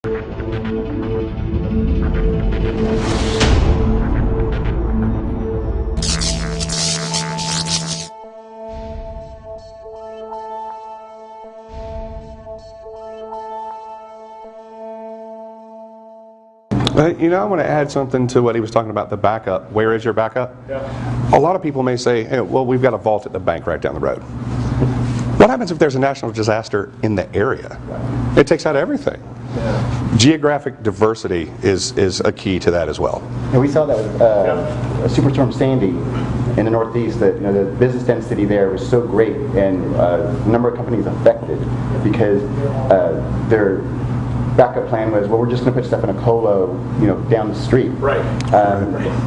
You know, I want to add something to what he was talking about, the backup. Where is your backup? Yeah. A lot of people may say, hey, well, we've got a vault at the bank right down the road. What happens if there's a national disaster in the area? It takes out everything. Yeah. Geographic diversity is a key to that as well. And we saw that with Superstorm Sandy in the Northeast, that the business density there was so great, and the number of companies affected because their backup plan was, well, we're just going to put stuff in a colo, down the street. Right.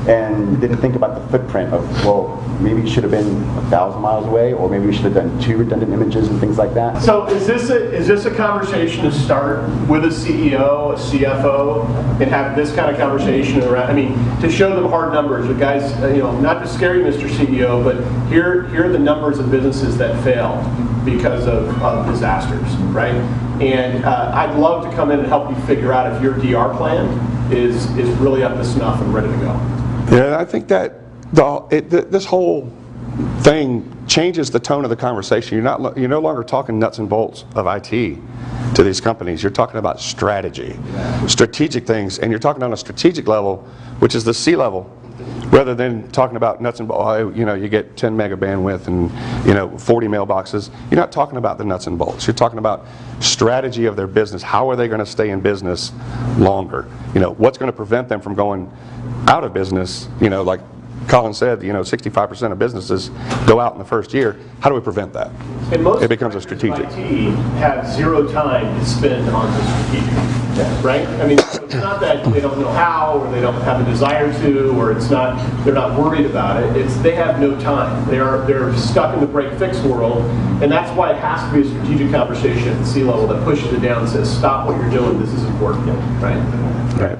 And didn't think about the footprint of, well, maybe it should have been 1,000 miles away, or maybe we should have done 2 redundant images and things like that. So is this a conversation to start with a CEO, a CFO, and have this kind of conversation around? I mean, to show them hard numbers, but guys, not to scare you, Mr. CEO, but here are the numbers of businesses that fail because of disasters, right? And I'd love to come in and help you figure out if your DR plan is really up to snuff and ready to go. Yeah, I think that this whole thing changes the tone of the conversation. You're no longer talking nuts and bolts of IT to these companies. You're talking about strategy, strategic things, and you're talking on a strategic level, which is the C-level, rather than talking about nuts and bolts. You get 10 mega bandwidth and 40 mailboxes. You're not talking about the nuts and bolts. You're talking about strategy of their business. How are they going to stay in business longer? What's going to prevent them from going out of business? Like Colin said, 65% of businesses go out in the first year. How do we prevent that? And most it becomes a strategic. IT have zero time to spend on the strategic, right? I mean, it's not that they don't know how, or they don't have a desire to, or they're not worried about it. It's they have no time. They're stuck in the break-fix world, and that's why it has to be a strategic conversation at the C-level that pushes it down and says, stop what you're doing. This is important, right? Right.